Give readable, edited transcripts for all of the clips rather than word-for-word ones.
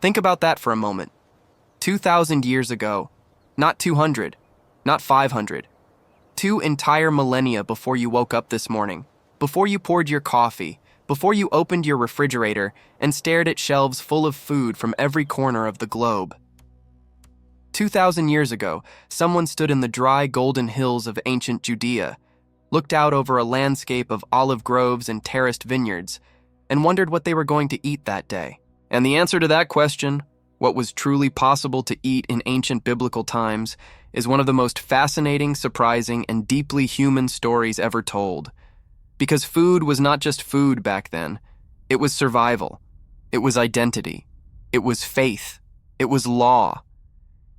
Think about that for a moment. 2,000 years ago, not 200, not 500, 2 entire millennia before you woke up this morning, before you poured your coffee, before you opened your refrigerator and stared at shelves full of food from every corner of the globe. 2,000 years ago, someone stood in the dry golden hills of ancient Judea, looked out over a landscape of olive groves and terraced vineyards, and wondered what they were going to eat that day. And the answer to that question, what was truly possible to eat in ancient biblical times, is one of the most fascinating, surprising, and deeply human stories ever told. Because food was not just food back then. It was survival. It was identity. It was faith. It was law.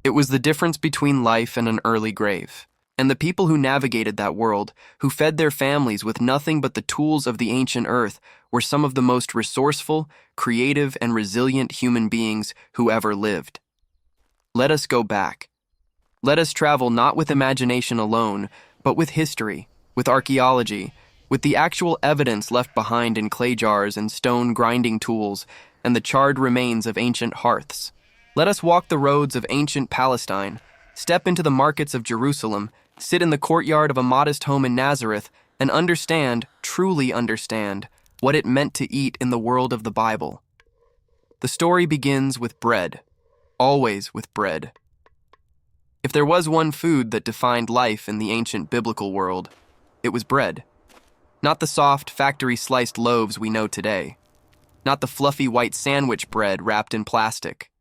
It was the difference between life and an early grave. And the people who navigated that world, who fed their families with nothing but the tools of the ancient earth, were some of the most resourceful, creative, and resilient human beings who ever lived. Let us go back. Let us travel not with imagination alone, but with history, with archaeology, with the actual evidence left behind in clay jars and stone grinding tools, and the charred remains of ancient hearths. Let us walk the roads of ancient Palestine, step into the markets of Jerusalem, sit in the courtyard of a modest home in Nazareth, and understand, truly understand, what it meant to eat in the world of the Bible. The story begins with bread, always with bread. If there was one food that defined life in the ancient biblical world, it was bread. Not the soft, factory-sliced loaves we know today. Not the fluffy white sandwich bread wrapped in plastic.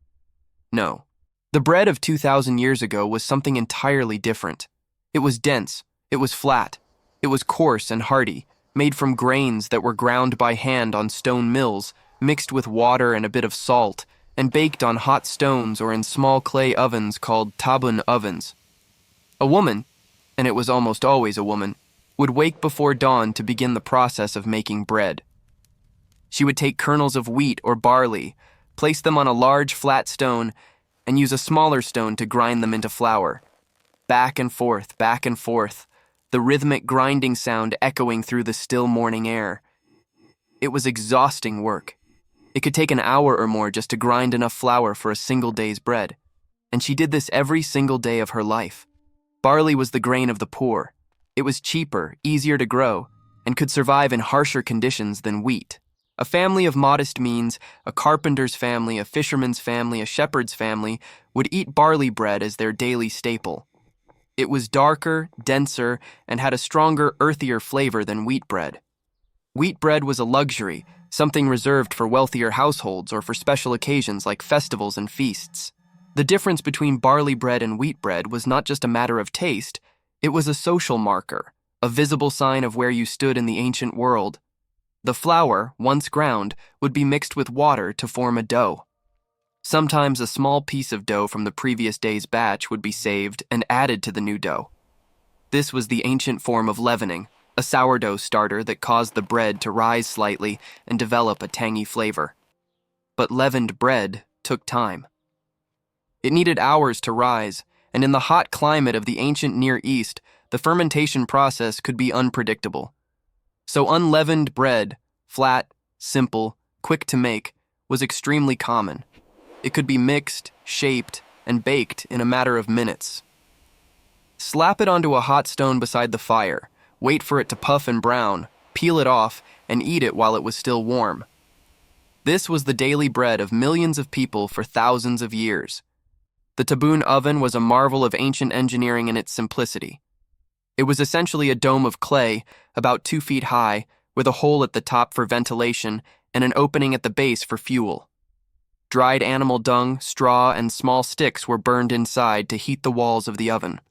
No. The bread of 2,000 years ago was something entirely different. It was dense, it was flat, it was coarse and hearty, made from grains that were ground by hand on stone mills, mixed with water and a bit of salt, and baked on hot stones or in small clay ovens called tabun ovens. A woman, and it was almost always a woman, would wake before dawn to begin the process of making bread. She would take kernels of wheat or barley, place them on a large flat stone, and use a smaller stone to grind them into flour. Back and forth, the rhythmic grinding sound echoing through the still morning air. It was exhausting work. It could take an hour or more just to grind enough flour for a single day's bread. And she did this every single day of her life. Barley was the grain of the poor. It was cheaper, easier to grow, and could survive in harsher conditions than wheat. A family of modest means, a carpenter's family, a fisherman's family, a shepherd's family, would eat barley bread as their daily staple. It was darker, denser, and had a stronger, earthier flavor than wheat bread. Wheat bread was a luxury, something reserved for wealthier households or for special occasions like festivals and feasts. The difference between barley bread and wheat bread was not just a matter of taste, it was a social marker, a visible sign of where you stood in the ancient world. The flour, once ground, would be mixed with water to form a dough. Sometimes a small piece of dough from the previous day's batch would be saved and added to the new dough. This was the ancient form of leavening, a sourdough starter that caused the bread to rise slightly and develop a tangy flavor. But leavened bread took time. It needed hours to rise, and in the hot climate of the ancient Near East, the fermentation process could be unpredictable. So unleavened bread, flat, simple, quick to make, was extremely common. It could be mixed, shaped, and baked in a matter of minutes. Slap it onto a hot stone beside the fire, wait for it to puff and brown, peel it off, and eat it while it was still warm. This was the daily bread of millions of people for thousands of years. The tabun oven was a marvel of ancient engineering in its simplicity. It was essentially a dome of clay, about 2 feet high, with a hole at the top for ventilation and an opening at the base for fuel. Dried animal dung, straw, and small sticks were burned inside to heat the walls of the oven.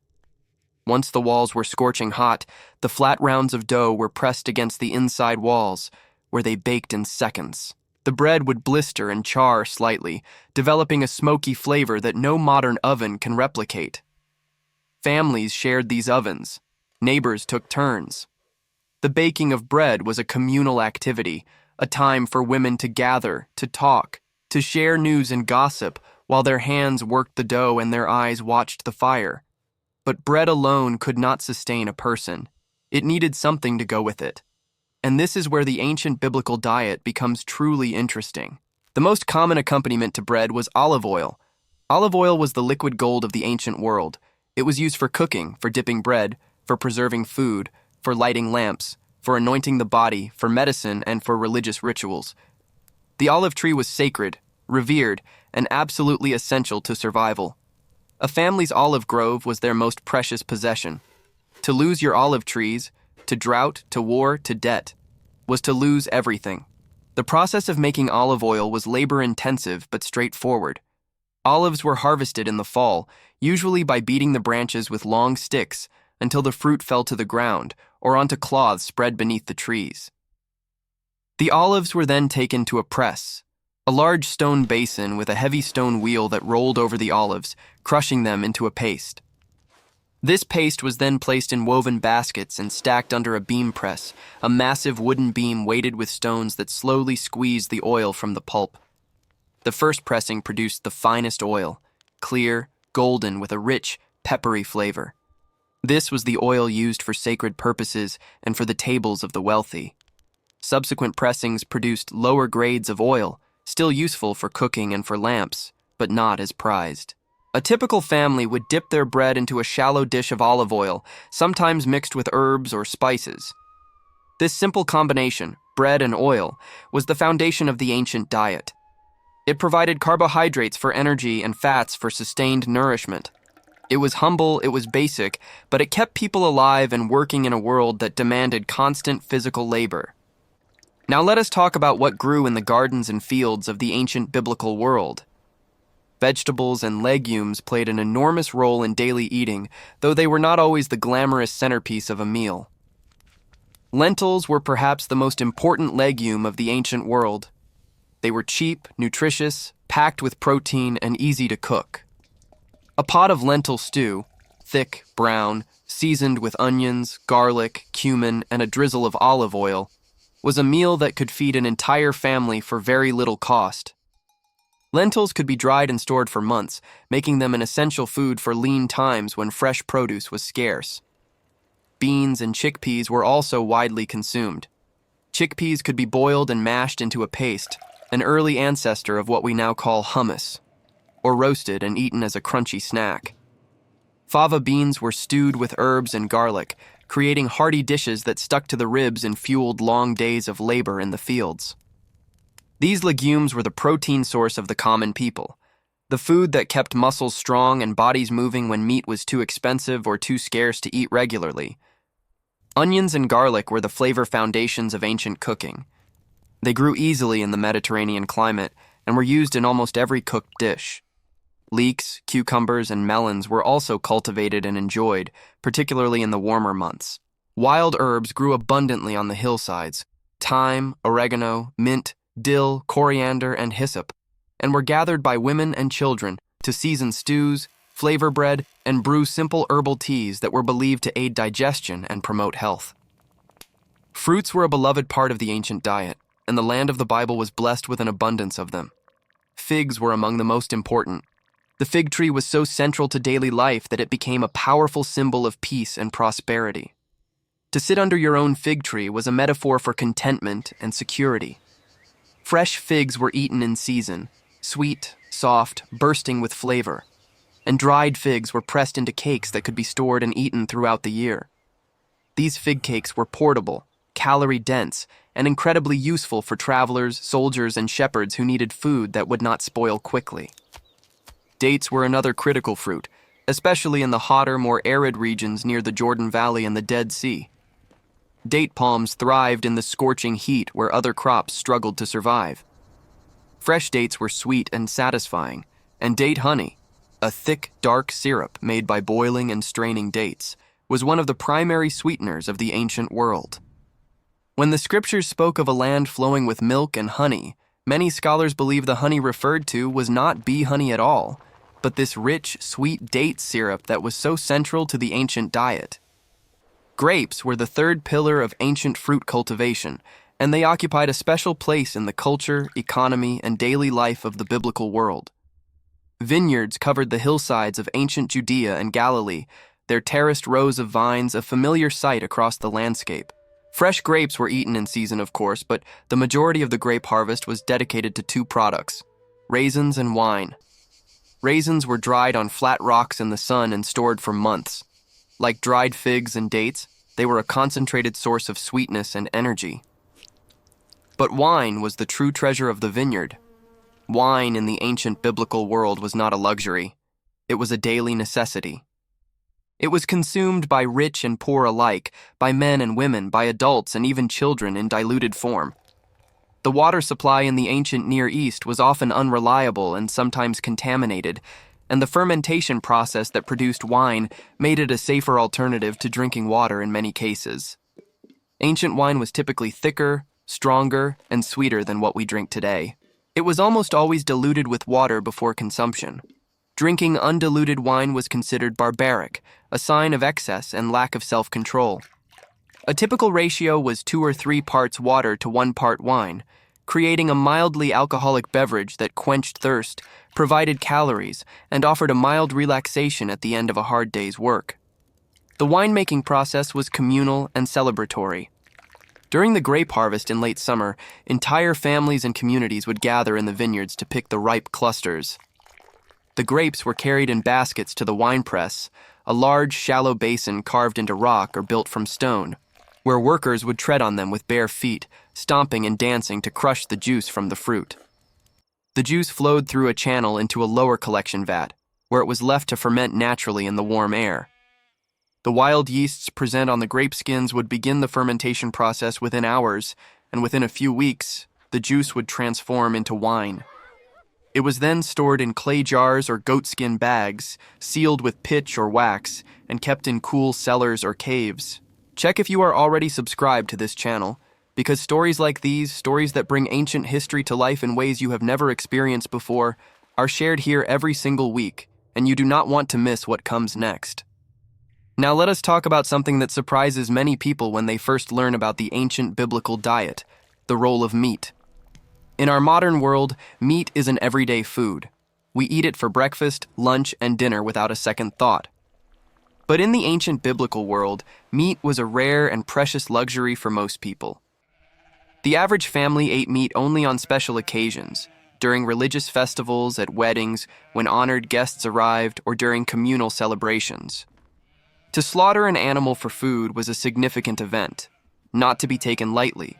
Once the walls were scorching hot, the flat rounds of dough were pressed against the inside walls, where they baked in seconds. The bread would blister and char slightly, developing a smoky flavor that no modern oven can replicate. Families shared these ovens. Neighbors took turns. The baking of bread was a communal activity, a time for women to gather, to talk, to share news and gossip while their hands worked the dough and their eyes watched the fire. But bread alone could not sustain a person. It needed something to go with it. And this is where the ancient biblical diet becomes truly interesting. The most common accompaniment to bread was olive oil. Olive oil was the liquid gold of the ancient world. It was used for cooking, for dipping bread, for preserving food, for lighting lamps, for anointing the body, for medicine, and for religious rituals. The olive tree was sacred, revered, and absolutely essential to survival. A family's olive grove was their most precious possession. To lose your olive trees, to drought, to war, to debt, was to lose everything. The process of making olive oil was labor-intensive but straightforward. Olives were harvested in the fall, usually by beating the branches with long sticks until the fruit fell to the ground or onto cloths spread beneath the trees. The olives were then taken to a press, a large stone basin with a heavy stone wheel that rolled over the olives, crushing them into a paste. This paste was then placed in woven baskets and stacked under a beam press, a massive wooden beam weighted with stones that slowly squeezed the oil from the pulp. The first pressing produced the finest oil, clear, golden, with a rich, peppery flavor. This was the oil used for sacred purposes and for the tables of the wealthy. Subsequent pressings produced lower grades of oil, still useful for cooking and for lamps, but not as prized. A typical family would dip their bread into a shallow dish of olive oil, sometimes mixed with herbs or spices. This simple combination, bread and oil, was the foundation of the ancient diet. It provided carbohydrates for energy and fats for sustained nourishment. It was humble, it was basic, but it kept people alive and working in a world that demanded constant physical labor. Now let us talk about what grew in the gardens and fields of the ancient biblical world. Vegetables and legumes played an enormous role in daily eating, though they were not always the glamorous centerpiece of a meal. Lentils were perhaps the most important legume of the ancient world. They were cheap, nutritious, packed with protein, and easy to cook. A pot of lentil stew, thick, brown, seasoned with onions, garlic, cumin, and a drizzle of olive oil, was a meal that could feed an entire family for very little cost. Lentils could be dried and stored for months, making them an essential food for lean times when fresh produce was scarce. Beans and chickpeas were also widely consumed. Chickpeas could be boiled and mashed into a paste, an early ancestor of what we now call hummus, or roasted and eaten as a crunchy snack. Fava beans were stewed with herbs and garlic, creating hearty dishes that stuck to the ribs and fueled long days of labor in the fields. These legumes were the protein source of the common people, the food that kept muscles strong and bodies moving when meat was too expensive or too scarce to eat regularly. Onions and garlic were the flavor foundations of ancient cooking. They grew easily in the Mediterranean climate and were used in almost every cooked dish. Leeks, cucumbers, and melons were also cultivated and enjoyed, particularly in the warmer months. Wild herbs grew abundantly on the hillsides: thyme, oregano, mint, dill, coriander, and hyssop, and were gathered by women and children to season stews, flavor bread, and brew simple herbal teas that were believed to aid digestion and promote health. Fruits were a beloved part of the ancient diet, and the land of the Bible was blessed with an abundance of them. Figs were among the most important. The fig tree was so central to daily life that it became a powerful symbol of peace and prosperity. To sit under your own fig tree was a metaphor for contentment and security. Fresh figs were eaten in season, sweet, soft, bursting with flavor, and dried figs were pressed into cakes that could be stored and eaten throughout the year. These fig cakes were portable, calorie-dense, and incredibly useful for travelers, soldiers, and shepherds who needed food that would not spoil quickly. Dates were another critical fruit, especially in the hotter, more arid regions near the Jordan Valley and the Dead Sea. Date palms thrived in the scorching heat where other crops struggled to survive. Fresh dates were sweet and satisfying, and date honey, a thick, dark syrup made by boiling and straining dates, was one of the primary sweeteners of the ancient world. When the scriptures spoke of a land flowing with milk and honey, many scholars believe the honey referred to was not bee honey at all, but this rich, sweet date syrup that was so central to the ancient diet. Grapes were the third pillar of ancient fruit cultivation, and they occupied a special place in the culture, economy, and daily life of the biblical world. Vineyards covered the hillsides of ancient Judea and Galilee, their terraced rows of vines a familiar sight across the landscape. Fresh grapes were eaten in season, of course, but the majority of the grape harvest was dedicated to two products: raisins and wine. Raisins were dried on flat rocks in the sun and stored for months. Like dried figs and dates, they were a concentrated source of sweetness and energy. But wine was the true treasure of the vineyard. Wine in the ancient biblical world was not a luxury. It was a daily necessity. It was consumed by rich and poor alike, by men and women, by adults and even children in diluted form. The water supply in the ancient Near East was often unreliable and sometimes contaminated, and the fermentation process that produced wine made it a safer alternative to drinking water in many cases. Ancient wine was typically thicker, stronger, and sweeter than what we drink today. It was almost always diluted with water before consumption. Drinking undiluted wine was considered barbaric, a sign of excess and lack of self-control. A typical ratio was 2 or 3 parts water to 1 part wine, creating a mildly alcoholic beverage that quenched thirst, provided calories, and offered a mild relaxation at the end of a hard day's work. The winemaking process was communal and celebratory. During the grape harvest in late summer, entire families and communities would gather in the vineyards to pick the ripe clusters. The grapes were carried in baskets to the wine press, a large, shallow basin carved into rock or built from stone, where workers would tread on them with bare feet, stomping and dancing to crush the juice from the fruit. The juice flowed through a channel into a lower collection vat, where it was left to ferment naturally in the warm air. The wild yeasts present on the grape skins would begin the fermentation process within hours, and within a few weeks, the juice would transform into wine. It was then stored in clay jars or goatskin bags, sealed with pitch or wax, and kept in cool cellars or caves. Check if you are already subscribed to this channel, because stories like these, stories that bring ancient history to life in ways you have never experienced before, are shared here every single week, and you do not want to miss what comes next. Now let us talk about something that surprises many people when they first learn about the ancient biblical diet, the role of meat. In our modern world, meat is an everyday food. We eat it for breakfast, lunch, and dinner without a second thought. But in the ancient biblical world, meat was a rare and precious luxury for most people. The average family ate meat only on special occasions, during religious festivals, at weddings, when honored guests arrived, or during communal celebrations. To slaughter an animal for food was a significant event, not to be taken lightly,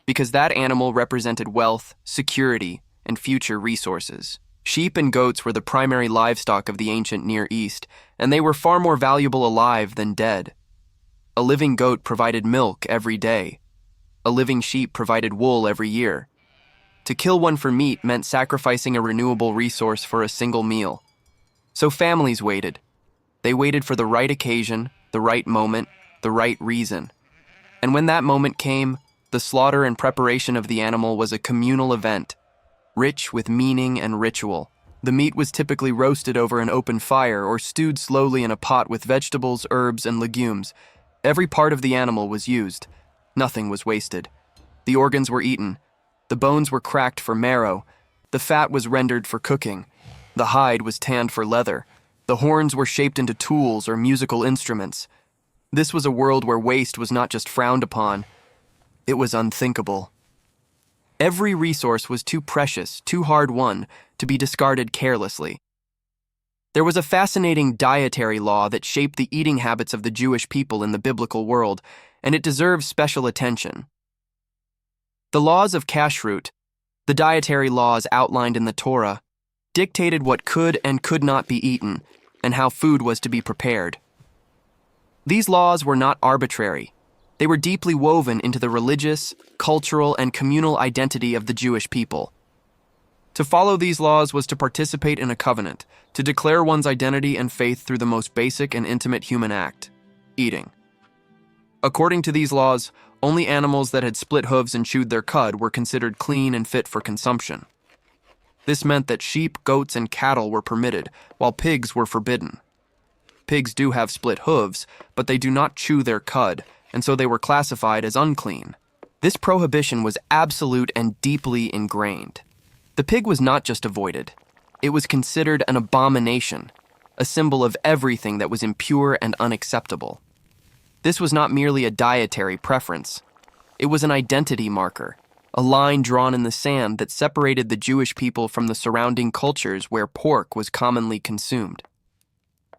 because that animal represented wealth, security, and future resources. Sheep and goats were the primary livestock of the ancient Near East, and they were far more valuable alive than dead. A living goat provided milk every day. A living sheep provided wool every year. To kill one for meat meant sacrificing a renewable resource for a single meal. So families waited. They waited for the right occasion, the right moment, the right reason. And when that moment came, the slaughter and preparation of the animal was a communal event, rich with meaning and ritual. The meat was typically roasted over an open fire or stewed slowly in a pot with vegetables, herbs, and legumes. Every part of the animal was used. Nothing was wasted. The organs were eaten. The bones were cracked for marrow. The fat was rendered for cooking. The hide was tanned for leather. The horns were shaped into tools or musical instruments. This was a world where waste was not just frowned upon. It was unthinkable. Every resource was too precious, too hard-won, to be discarded carelessly. There was a fascinating dietary law that shaped the eating habits of the Jewish people in the biblical world, and it deserves special attention. The laws of kashrut, the dietary laws outlined in the Torah, dictated what could and could not be eaten, and how food was to be prepared. These laws were not arbitrary. They were deeply woven into the religious, cultural, and communal identity of the Jewish people. To follow these laws was to participate in a covenant, to declare one's identity and faith through the most basic and intimate human act, eating. According to these laws, only animals that had split hooves and chewed their cud were considered clean and fit for consumption. This meant that sheep, goats, and cattle were permitted, while pigs were forbidden. Pigs do have split hooves, but they do not chew their cud, and so they were classified as unclean. This prohibition was absolute and deeply ingrained. The pig was not just avoided. It was considered an abomination, a symbol of everything that was impure and unacceptable. This was not merely a dietary preference. It was an identity marker, a line drawn in the sand that separated the Jewish people from the surrounding cultures where pork was commonly consumed.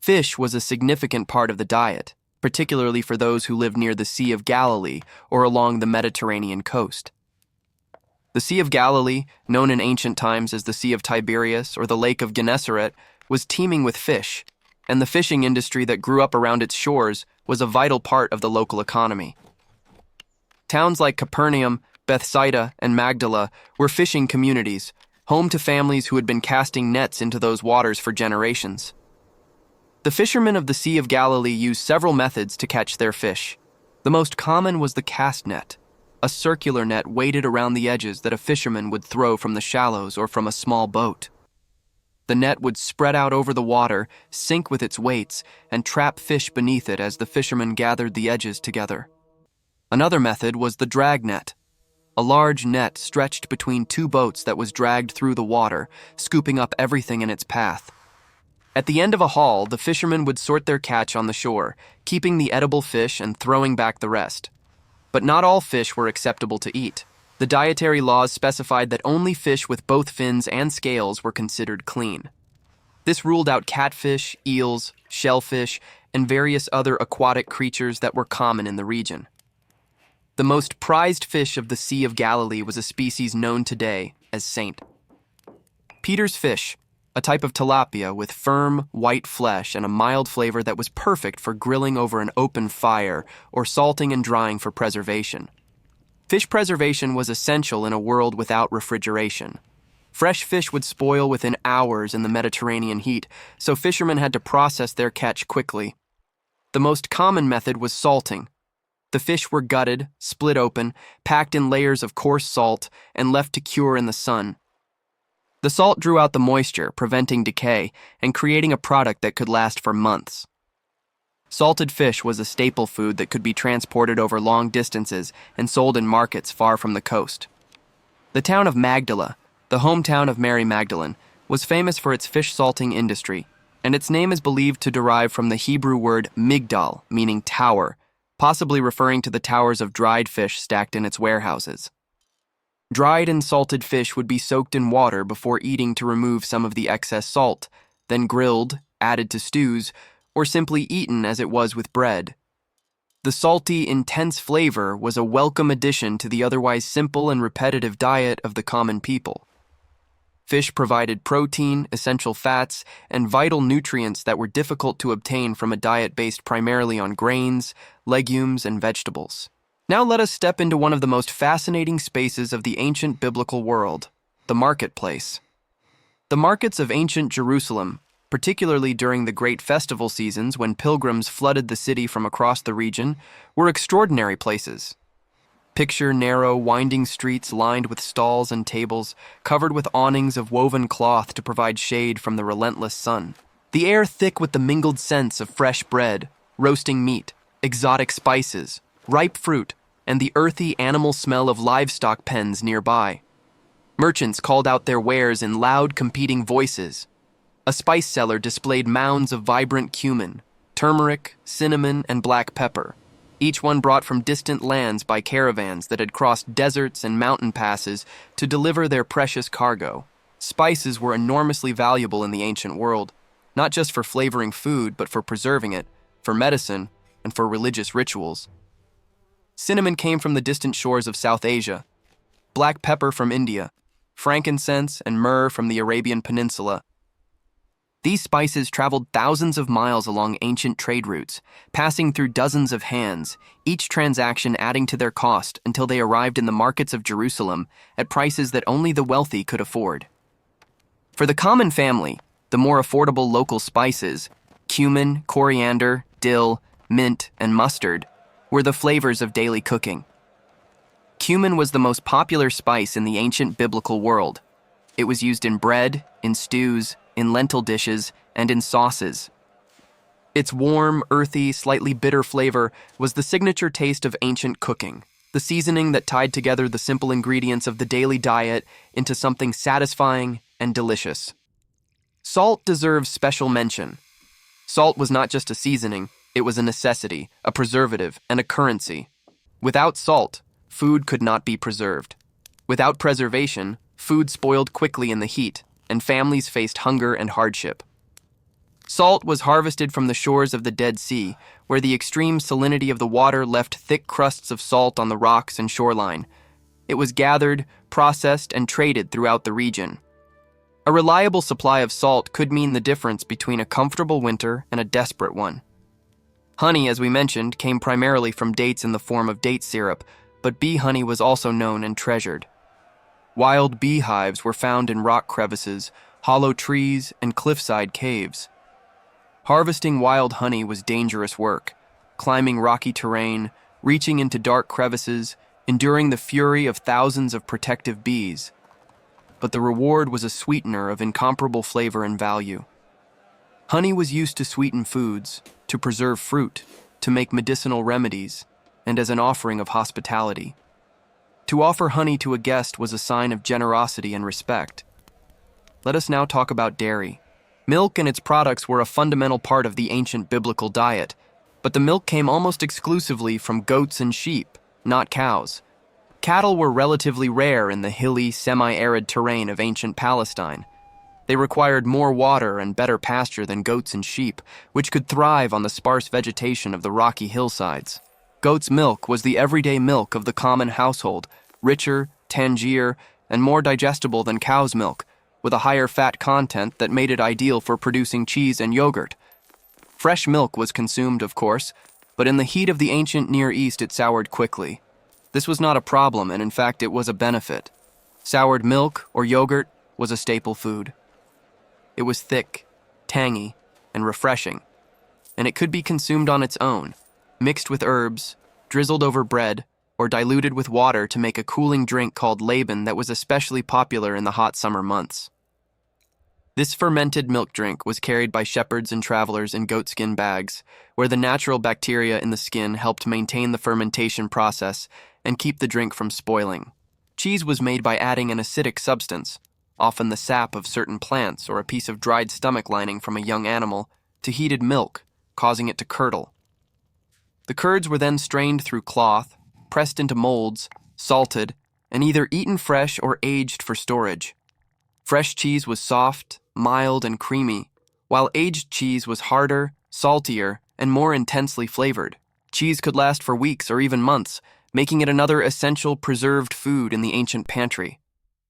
Fish was a significant part of the diet, particularly for those who lived near the Sea of Galilee or along the Mediterranean coast. The Sea of Galilee, known in ancient times as the Sea of Tiberias or the Lake of Gennesaret, was teeming with fish, and the fishing industry that grew up around its shores was a vital part of the local economy. Towns like Capernaum, Bethsaida, and Magdala were fishing communities, home to families who had been casting nets into those waters for generations. The fishermen of the Sea of Galilee used several methods to catch their fish. The most common was the cast net, a circular net weighted around the edges that a fisherman would throw from the shallows or from a small boat. The net would spread out over the water, sink with its weights, and trap fish beneath it as the fishermen gathered the edges together. Another method was the drag net, a large net stretched between two boats that was dragged through the water, scooping up everything in its path. At the end of a haul, the fishermen would sort their catch on the shore, keeping the edible fish and throwing back the rest. But not all fish were acceptable to eat. The dietary laws specified that only fish with both fins and scales were considered clean. This ruled out catfish, eels, shellfish, and various other aquatic creatures that were common in the region. The most prized fish of the Sea of Galilee was a species known today as St. Peter's fish, a type of tilapia with firm, white flesh and a mild flavor that was perfect for grilling over an open fire or salting and drying for preservation. Fish preservation was essential in a world without refrigeration. Fresh fish would spoil within hours in the Mediterranean heat, so fishermen had to process their catch quickly. The most common method was salting. The fish were gutted, split open, packed in layers of coarse salt, and left to cure in the sun. The salt drew out the moisture, preventing decay, and creating a product that could last for months. Salted fish was a staple food that could be transported over long distances and sold in markets far from the coast. The town of Magdala, the hometown of Mary Magdalene, was famous for its fish salting industry, and its name is believed to derive from the Hebrew word migdal, meaning tower, possibly referring to the towers of dried fish stacked in its warehouses. Dried and salted fish would be soaked in water before eating to remove some of the excess salt, then grilled, added to stews, or simply eaten as it was with bread. The salty, intense flavor was a welcome addition to the otherwise simple and repetitive diet of the common people. Fish provided protein, essential fats, and vital nutrients that were difficult to obtain from a diet based primarily on grains, legumes, and vegetables. Now let us step into one of the most fascinating spaces of the ancient biblical world, the marketplace. The markets of ancient Jerusalem, particularly during the great festival seasons when pilgrims flooded the city from across the region, were extraordinary places. Picture narrow, winding streets lined with stalls and tables, covered with awnings of woven cloth to provide shade from the relentless sun. The air thick with the mingled scents of fresh bread, roasting meat, exotic spices, ripe fruit, and the earthy animal smell of livestock pens nearby. Merchants called out their wares in loud, competing voices. A spice seller displayed mounds of vibrant cumin, turmeric, cinnamon, and black pepper, each one brought from distant lands by caravans that had crossed deserts and mountain passes to deliver their precious cargo. Spices were enormously valuable in the ancient world, not just for flavoring food, but for preserving it, for medicine, and for religious rituals. Cinnamon came from the distant shores of South Asia, black pepper from India, frankincense and myrrh from the Arabian Peninsula. These spices traveled thousands of miles along ancient trade routes, passing through dozens of hands, each transaction adding to their cost until they arrived in the markets of Jerusalem at prices that only the wealthy could afford. For the common family, the more affordable local spices, cumin, coriander, dill, mint, and mustard, were the flavors of daily cooking. Cumin was the most popular spice in the ancient biblical world. It was used in bread, in stews, in lentil dishes, and in sauces. Its warm, earthy, slightly bitter flavor was the signature taste of ancient cooking, the seasoning that tied together the simple ingredients of the daily diet into something satisfying and delicious. Salt deserves special mention. Salt was not just a seasoning, It was a necessity, a preservative, and a currency. Without salt, food could not be preserved. Without preservation, food spoiled quickly in the heat, and families faced hunger and hardship. Salt was harvested from the shores of the Dead Sea, where the extreme salinity of the water left thick crusts of salt on the rocks and shoreline. It was gathered, processed, and traded throughout the region. A reliable supply of salt could mean the difference between a comfortable winter and a desperate one. Honey, as we mentioned, came primarily from dates in the form of date syrup, but bee honey was also known and treasured. Wild beehives were found in rock crevices, hollow trees, and cliffside caves. Harvesting wild honey was dangerous work, climbing rocky terrain, reaching into dark crevices, enduring the fury of thousands of protective bees. But the reward was a sweetener of incomparable flavor and value. Honey was used to sweeten foods, to preserve fruit, to make medicinal remedies, and as an offering of hospitality. To offer honey to a guest was a sign of generosity and respect. Let us now talk about dairy. Milk and its products were a fundamental part of the ancient biblical diet, but the milk came almost exclusively from goats and sheep, not cows. Cattle were relatively rare in the hilly, semi-arid terrain of ancient Palestine. They required more water and better pasture than goats and sheep, which could thrive on the sparse vegetation of the rocky hillsides. Goat's milk was the everyday milk of the common household, richer, tangier, and more digestible than cow's milk, with a higher fat content that made it ideal for producing cheese and yogurt. Fresh milk was consumed, of course, but in the heat of the ancient Near East it soured quickly. This was not a problem, and in fact it was a benefit. Soured milk, or yogurt, was a staple food. It was thick, tangy, and refreshing, and it could be consumed on its own, mixed with herbs, drizzled over bread, or diluted with water to make a cooling drink called Laban that was especially popular in the hot summer months. This fermented milk drink was carried by shepherds and travelers in goatskin bags, where the natural bacteria in the skin helped maintain the fermentation process and keep the drink from spoiling. Cheese was made by adding an acidic substance, often the sap of certain plants or a piece of dried stomach lining from a young animal, to heated milk, causing it to curdle. The curds were then strained through cloth, pressed into molds, salted, and either eaten fresh or aged for storage. Fresh cheese was soft, mild, and creamy, while aged cheese was harder, saltier, and more intensely flavored. Cheese could last for weeks or even months, making it another essential preserved food in the ancient pantry.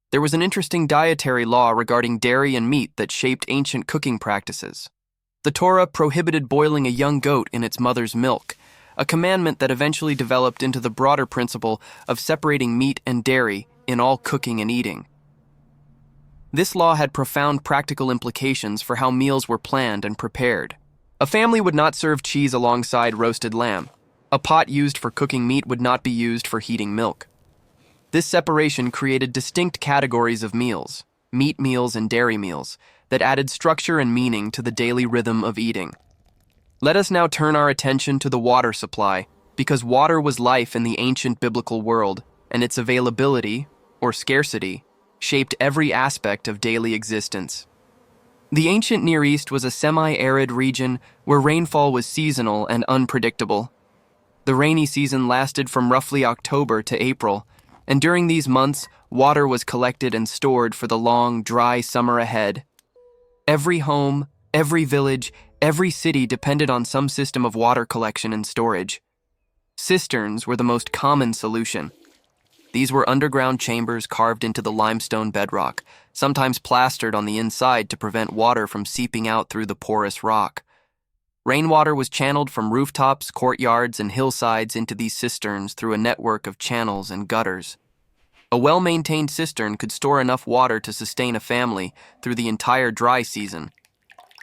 There was an interesting dietary law regarding dairy and meat that shaped ancient cooking practices. The Torah prohibited boiling a young goat in its mother's milk, a commandment that eventually developed into the broader principle of separating meat and dairy in all cooking and eating. This law had profound practical implications for how meals were planned and prepared. A family would not serve cheese alongside roasted lamb. A pot used for cooking meat would not be used for heating milk. This separation created distinct categories of meals, meat meals and dairy meals, that added structure and meaning to the daily rhythm of eating. Let us now turn our attention to the water supply, because water was life in the ancient biblical world, and its availability, or scarcity, shaped every aspect of daily existence. The ancient Near East was a semi-arid region where rainfall was seasonal and unpredictable. The rainy season lasted from roughly October to April, and during these months, water was collected and stored for the long, dry summer ahead. Every home, every village, every city depended on some system of water collection and storage. Cisterns were the most common solution. These were underground chambers carved into the limestone bedrock, sometimes plastered on the inside to prevent water from seeping out through the porous rock. Rainwater was channeled from rooftops, courtyards, and hillsides into these cisterns through a network of channels and gutters. A well-maintained cistern could store enough water to sustain a family through the entire dry season.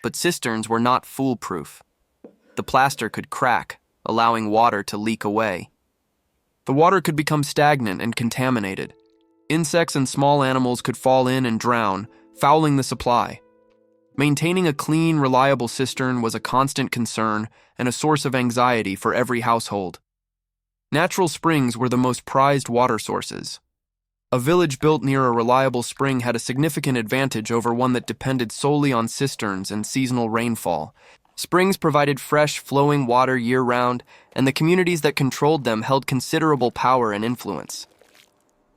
But cisterns were not foolproof. The plaster could crack, allowing water to leak away. The water could become stagnant and contaminated. Insects and small animals could fall in and drown, fouling the supply. Maintaining a clean, reliable cistern was a constant concern and a source of anxiety for every household. Natural springs were the most prized water sources. A village built near a reliable spring had a significant advantage over one that depended solely on cisterns and seasonal rainfall. Springs provided fresh, flowing water year-round, and the communities that controlled them held considerable power and influence.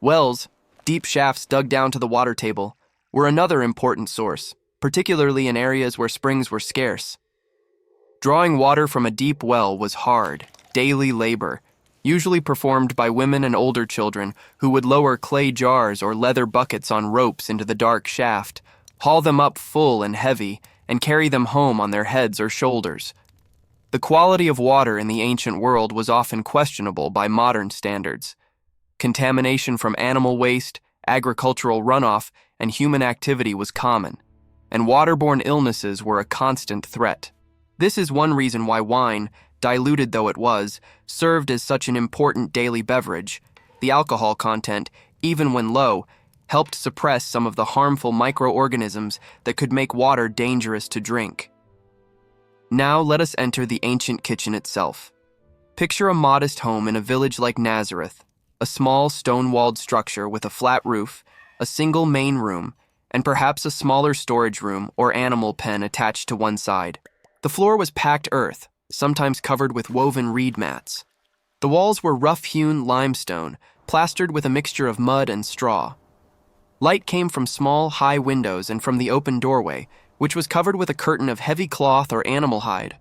Wells, deep shafts dug down to the water table, were another important source, particularly in areas where springs were scarce. Drawing water from a deep well was hard, daily labor, usually performed by women and older children who would lower clay jars or leather buckets on ropes into the dark shaft, haul them up full and heavy, and carry them home on their heads or shoulders. The quality of water in the ancient world was often questionable by modern standards. Contamination from animal waste, agricultural runoff, and human activity was common, and waterborne illnesses were a constant threat. This is one reason why wine, diluted though it was, served as such an important daily beverage. The alcohol content, even when low, helped suppress some of the harmful microorganisms that could make water dangerous to drink. Now let us enter the ancient kitchen itself. Picture a modest home in a village like Nazareth, a small stone-walled structure with a flat roof, a single main room, and perhaps a smaller storage room or animal pen attached to one side. The floor was packed earth, sometimes covered with woven reed mats. The walls were rough-hewn limestone, plastered with a mixture of mud and straw. Light came from small, high windows and from the open doorway, which was covered with a curtain of heavy cloth or animal hide.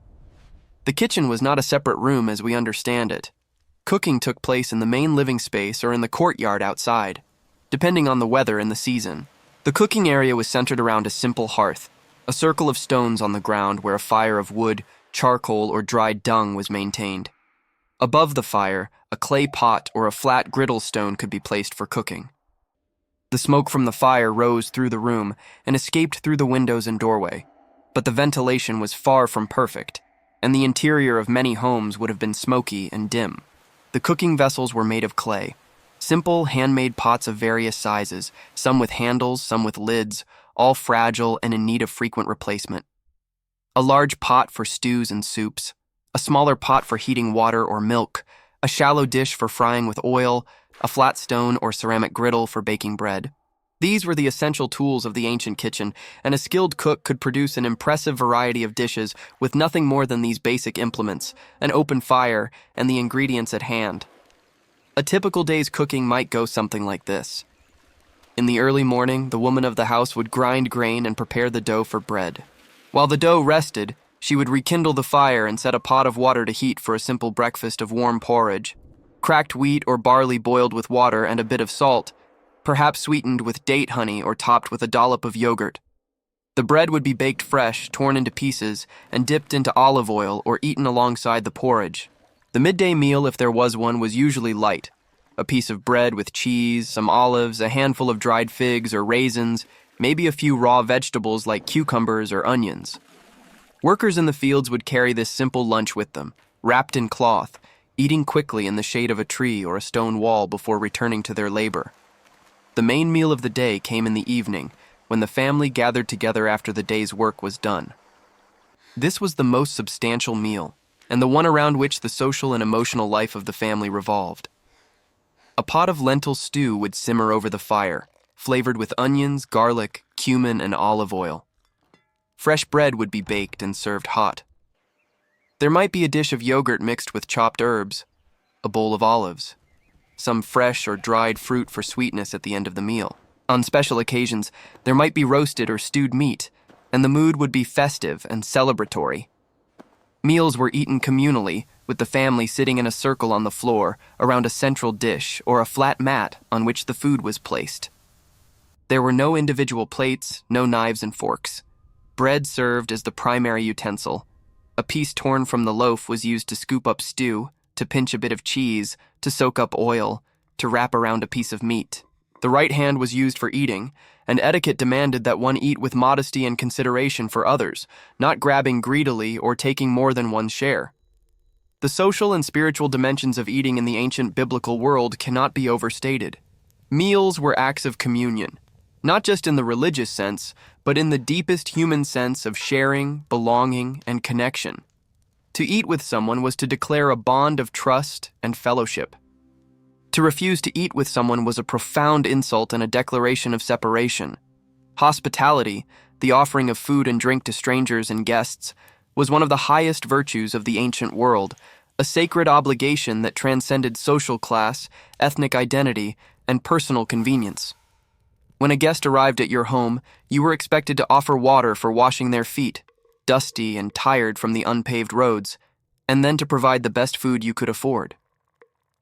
The kitchen was not a separate room as we understand it. Cooking took place in the main living space or in the courtyard outside, depending on the weather and the season. The cooking area was centered around a simple hearth, a circle of stones on the ground where a fire of wood, charcoal, or dried dung was maintained. Above the fire, a clay pot or a flat griddle stone could be placed for cooking. The smoke from the fire rose through the room and escaped through the windows and doorway, but the ventilation was far from perfect, and the interior of many homes would have been smoky and dim. The cooking vessels were made of clay, simple handmade pots of various sizes, some with handles, some with lids, all fragile and in need of frequent replacement. A large pot for stews and soups, a smaller pot for heating water or milk, a shallow dish for frying with oil, a flat stone or ceramic griddle for baking bread. These were the essential tools of the ancient kitchen, and a skilled cook could produce an impressive variety of dishes with nothing more than these basic implements, an open fire, and the ingredients at hand. A typical day's cooking might go something like this. In the early morning, the woman of the house would grind grain and prepare the dough for bread. While the dough rested, she would rekindle the fire and set a pot of water to heat for a simple breakfast of warm porridge. Cracked wheat or barley boiled with water and a bit of salt, perhaps sweetened with date honey or topped with a dollop of yogurt. The bread would be baked fresh, torn into pieces, and dipped into olive oil or eaten alongside the porridge. The midday meal, if there was one, was usually light. A piece of bread with cheese, some olives, a handful of dried figs or raisins, maybe a few raw vegetables like cucumbers or onions. Workers in the fields would carry this simple lunch with them, wrapped in cloth, eating quickly in the shade of a tree or a stone wall before returning to their labor. The main meal of the day came in the evening, when the family gathered together after the day's work was done. This was the most substantial meal, and the one around which the social and emotional life of the family revolved. A pot of lentil stew would simmer over the fire, flavored with onions, garlic, cumin, and olive oil. Fresh bread would be baked and served hot. There might be a dish of yogurt mixed with chopped herbs, a bowl of olives, some fresh or dried fruit for sweetness at the end of the meal. On special occasions, there might be roasted or stewed meat, and the mood would be festive and celebratory. Meals were eaten communally, with the family sitting in a circle on the floor around a central dish or a flat mat on which the food was placed. There were no individual plates, no knives and forks. Bread served as the primary utensil. A piece torn from the loaf was used to scoop up stew, to pinch a bit of cheese, to soak up oil, to wrap around a piece of meat. The right hand was used for eating, and etiquette demanded that one eat with modesty and consideration for others, not grabbing greedily or taking more than one's share. The social and spiritual dimensions of eating in the ancient biblical world cannot be overstated. Meals were acts of communion, not just in the religious sense, but in the deepest human sense of sharing, belonging, and connection. To eat with someone was to declare a bond of trust and fellowship. To refuse to eat with someone was a profound insult and a declaration of separation. Hospitality, the offering of food and drink to strangers and guests, was one of the highest virtues of the ancient world, a sacred obligation that transcended social class, ethnic identity, and personal convenience. When a guest arrived at your home, you were expected to offer water for washing their feet, dusty and tired from the unpaved roads, and then to provide the best food you could afford.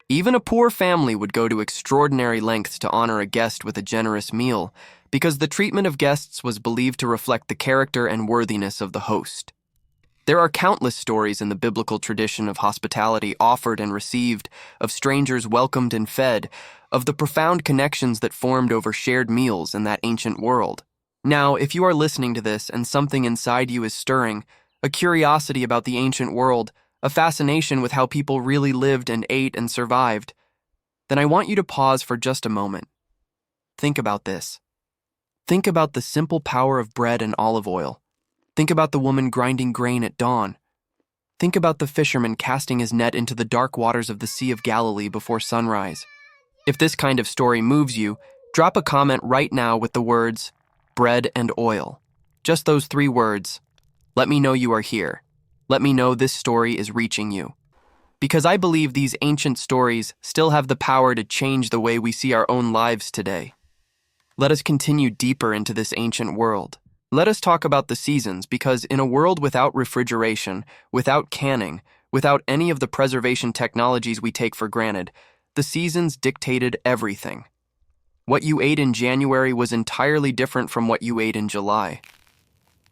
Even a poor family would go to extraordinary lengths to honor a guest with a generous meal, because the treatment of guests was believed to reflect the character and worthiness of the host. There are countless stories in the biblical tradition of hospitality offered and received, of strangers welcomed and fed, of the profound connections that formed over shared meals in that ancient world. Now, if you are listening to this and something inside you is stirring, a curiosity about the ancient world, a fascination with how people really lived and ate and survived, then I want you to pause for just a moment. Think about this. Think about the simple power of bread and olive oil. Think about the woman grinding grain at dawn. Think about the fisherman casting his net into the dark waters of the Sea of Galilee before sunrise. If this kind of story moves you, drop a comment right now with the words, bread and oil. Just those 3 words. Let me know you are here. Let me know this story is reaching you. Because I believe these ancient stories still have the power to change the way we see our own lives today. Let us continue deeper into this ancient world. Let us talk about the seasons, because in a world without refrigeration, without canning, without any of the preservation technologies we take for granted, the seasons dictated everything. What you ate in January was entirely different from what you ate in July.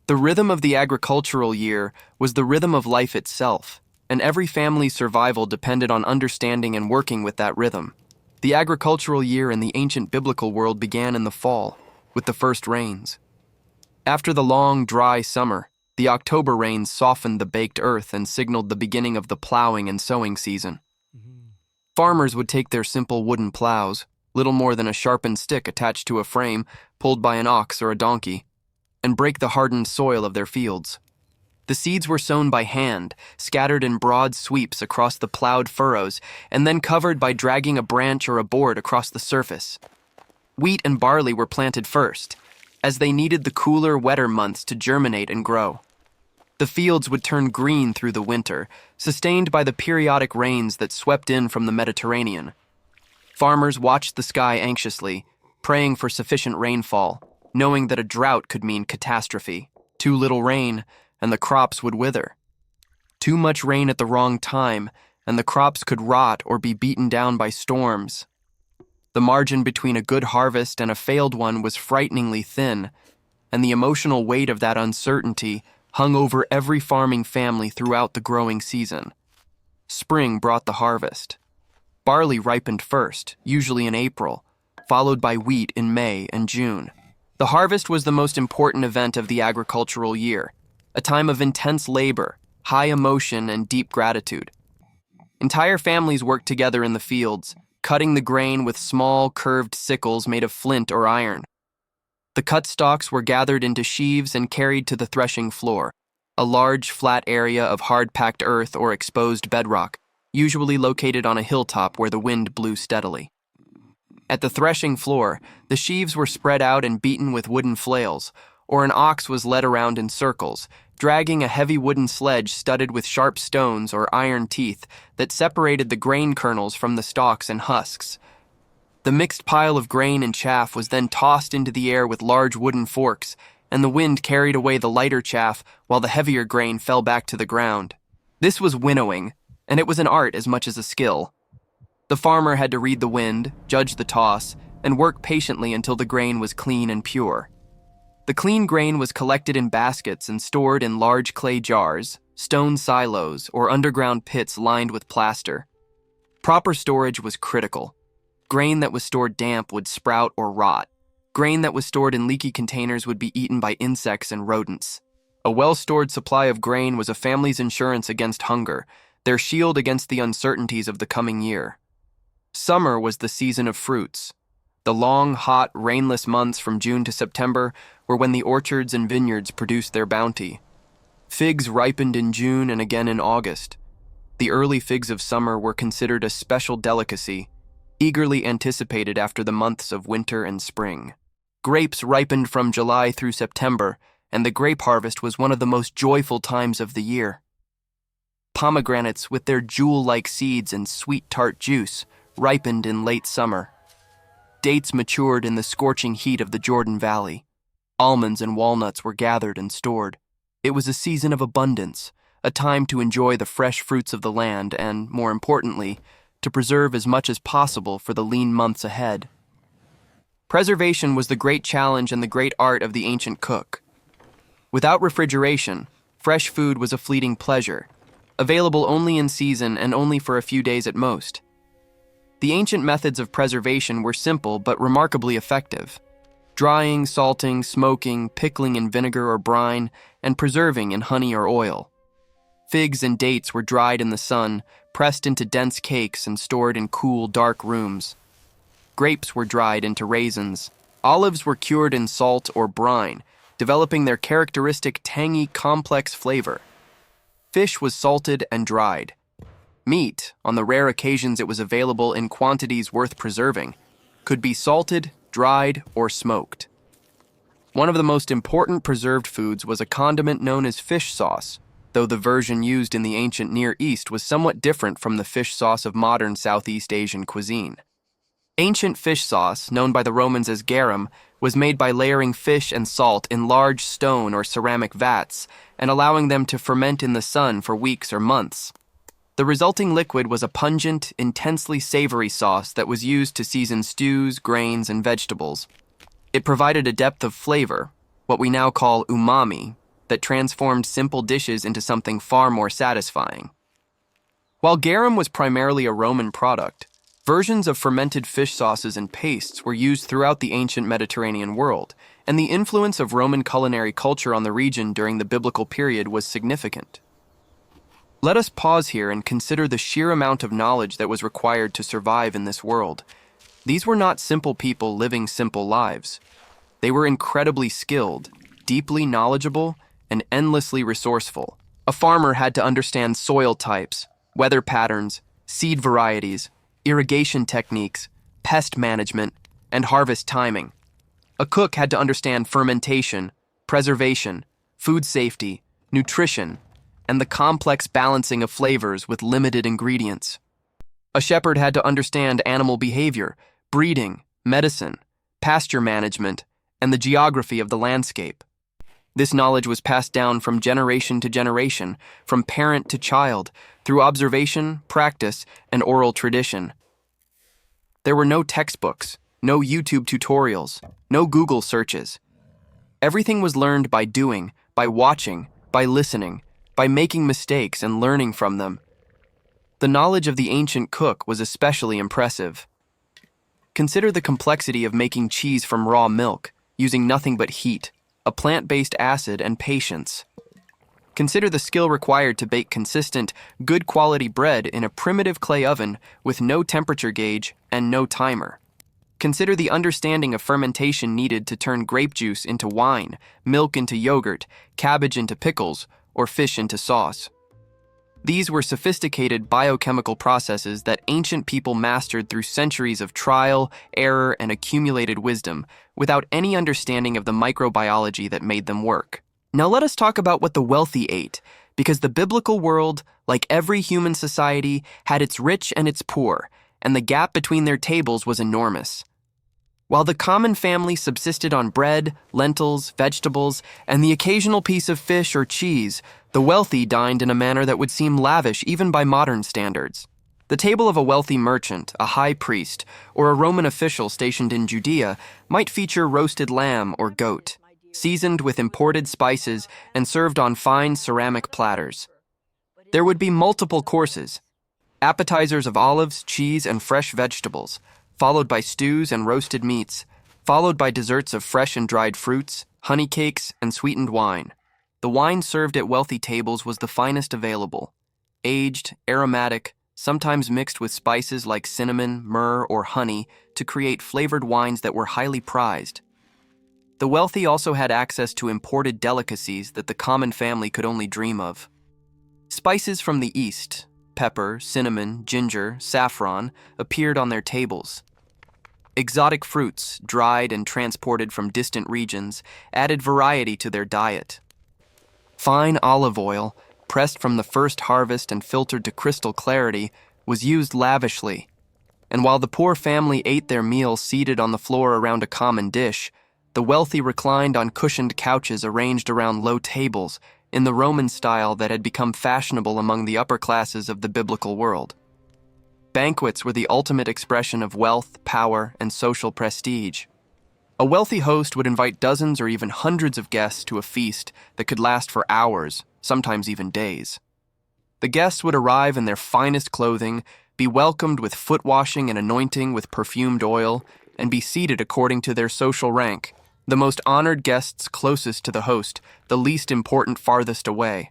The rhythm of the agricultural year was the rhythm of life itself, and every family's survival depended on understanding and working with that rhythm. The agricultural year in the ancient biblical world began in the fall, with the first rains. After the long, dry summer, the October rains softened the baked earth and signaled the beginning of the plowing and sowing season. Farmers would take their simple wooden plows, little more than a sharpened stick attached to a frame, pulled by an ox or a donkey, and break the hardened soil of their fields. The seeds were sown by hand, scattered in broad sweeps across the plowed furrows, and then covered by dragging a branch or a board across the surface. Wheat and barley were planted first, as they needed the cooler, wetter months to germinate and grow. The fields would turn green through the winter, sustained by the periodic rains that swept in from the Mediterranean. Farmers watched the sky anxiously, praying for sufficient rainfall, knowing that a drought could mean catastrophe. Too little rain, and the crops would wither. Too much rain at the wrong time, and the crops could rot or be beaten down by storms. The margin between a good harvest and a failed one was frighteningly thin, and the emotional weight of that uncertainty hung over every farming family throughout the growing season. Spring brought the harvest. Barley ripened first, usually in April, followed by wheat in May and June. The harvest was the most important event of the agricultural year, a time of intense labor, high emotion, and deep gratitude. Entire families worked together in the fields, cutting the grain with small, curved sickles made of flint or iron. The cut stalks were gathered into sheaves and carried to the threshing floor, a large, flat area of hard-packed earth or exposed bedrock, usually located on a hilltop where the wind blew steadily. At the threshing floor, the sheaves were spread out and beaten with wooden flails, or an ox was led around in circles, dragging a heavy wooden sledge studded with sharp stones or iron teeth that separated the grain kernels from the stalks and husks. The mixed pile of grain and chaff was then tossed into the air with large wooden forks, and the wind carried away the lighter chaff while the heavier grain fell back to the ground. This was winnowing, and it was an art as much as a skill. The farmer had to read the wind, judge the toss, and work patiently until the grain was clean and pure. The clean grain was collected in baskets and stored in large clay jars, stone silos, or underground pits lined with plaster. Proper storage was critical. Grain that was stored damp would sprout or rot. Grain that was stored in leaky containers would be eaten by insects and rodents. A well-stored supply of grain was a family's insurance against hunger, their shield against the uncertainties of the coming year. Summer was the season of fruits. The long, hot, rainless months from June to September were when the orchards and vineyards produced their bounty. Figs ripened in June and again in August. The early figs of summer were considered a special delicacy, eagerly anticipated after the months of winter and spring. Grapes ripened from July through September, and the grape harvest was one of the most joyful times of the year. Pomegranates, with their jewel-like seeds and sweet tart juice, ripened in late summer. Dates matured in the scorching heat of the Jordan Valley. Almonds and walnuts were gathered and stored. It was a season of abundance, a time to enjoy the fresh fruits of the land and, more importantly, to preserve as much as possible for the lean months ahead. Preservation was the great challenge and the great art of the ancient cook. Without refrigeration, fresh food was a fleeting pleasure, available only in season and only for a few days at most. The ancient methods of preservation were simple but remarkably effective. Drying, salting, smoking, pickling in vinegar or brine, and preserving in honey or oil. Figs and dates were dried in the sun, pressed into dense cakes and stored in cool, dark rooms. Grapes were dried into raisins. Olives were cured in salt or brine, developing their characteristic tangy, complex flavor. Fish was salted and dried. Meat, on the rare occasions it was available in quantities worth preserving, could be salted, dried, or smoked. One of the most important preserved foods was a condiment known as fish sauce, though the version used in the ancient Near East was somewhat different from the fish sauce of modern Southeast Asian cuisine. Ancient fish sauce, known by the Romans as garum, was made by layering fish and salt in large stone or ceramic vats and allowing them to ferment in the sun for weeks or months. The resulting liquid was a pungent, intensely savory sauce that was used to season stews, grains, and vegetables. It provided a depth of flavor, what we now call umami, that transformed simple dishes into something far more satisfying. While garum was primarily a Roman product, versions of fermented fish sauces and pastes were used throughout the ancient Mediterranean world, and the influence of Roman culinary culture on the region during the biblical period was significant. Let us pause here and consider the sheer amount of knowledge that was required to survive in this world. These were not simple people living simple lives. They were incredibly skilled, deeply knowledgeable, and endlessly resourceful. A farmer had to understand soil types, weather patterns, seed varieties, irrigation techniques, pest management, and harvest timing. A cook had to understand fermentation, preservation, food safety, nutrition, and the complex balancing of flavors with limited ingredients. A shepherd had to understand animal behavior, breeding, medicine, pasture management, and the geography of the landscape. This knowledge was passed down from generation to generation, from parent to child, through observation, practice, and oral tradition. There were no textbooks, no YouTube tutorials, no Google searches. Everything was learned by doing, by watching, by listening, by making mistakes and learning from them. The knowledge of the ancient cook was especially impressive. Consider the complexity of making cheese from raw milk, using nothing but heat, a plant-based acid, and patience. Consider the skill required to bake consistent, good-quality bread in a primitive clay oven with no temperature gauge and no timer. Consider the understanding of fermentation needed to turn grape juice into wine, milk into yogurt, cabbage into pickles, or fish into sauce. These were sophisticated biochemical processes that ancient people mastered through centuries of trial, error, and accumulated wisdom, without any understanding of the microbiology that made them work. Now let us talk about what the wealthy ate, because the biblical world, like every human society, had its rich and its poor, and the gap between their tables was enormous. While the common family subsisted on bread, lentils, vegetables, and the occasional piece of fish or cheese, the wealthy dined in a manner that would seem lavish even by modern standards. The table of a wealthy merchant, a high priest, or a Roman official stationed in Judea might feature roasted lamb or goat, seasoned with imported spices and served on fine ceramic platters. There would be multiple courses, appetizers of olives, cheese, and fresh vegetables, followed by stews and roasted meats, followed by desserts of fresh and dried fruits, honey cakes, and sweetened wine. The wine served at wealthy tables was the finest available, aged, aromatic, sometimes mixed with spices like cinnamon, myrrh, or honey to create flavored wines that were highly prized. The wealthy also had access to imported delicacies that the common family could only dream of. Spices from the East, pepper, cinnamon, ginger, saffron, appeared on their tables. Exotic fruits, dried and transported from distant regions, added variety to their diet. Fine olive oil, pressed from the first harvest and filtered to crystal clarity, was used lavishly. And while the poor family ate their meal seated on the floor around a common dish, the wealthy reclined on cushioned couches arranged around low tables in the Roman style that had become fashionable among the upper classes of the biblical world. Banquets were the ultimate expression of wealth, power, and social prestige. A wealthy host would invite dozens or even hundreds of guests to a feast that could last for hours, sometimes even days. The guests would arrive in their finest clothing, be welcomed with foot washing and anointing with perfumed oil, and be seated according to their social rank, the most honored guests closest to the host, the least important farthest away.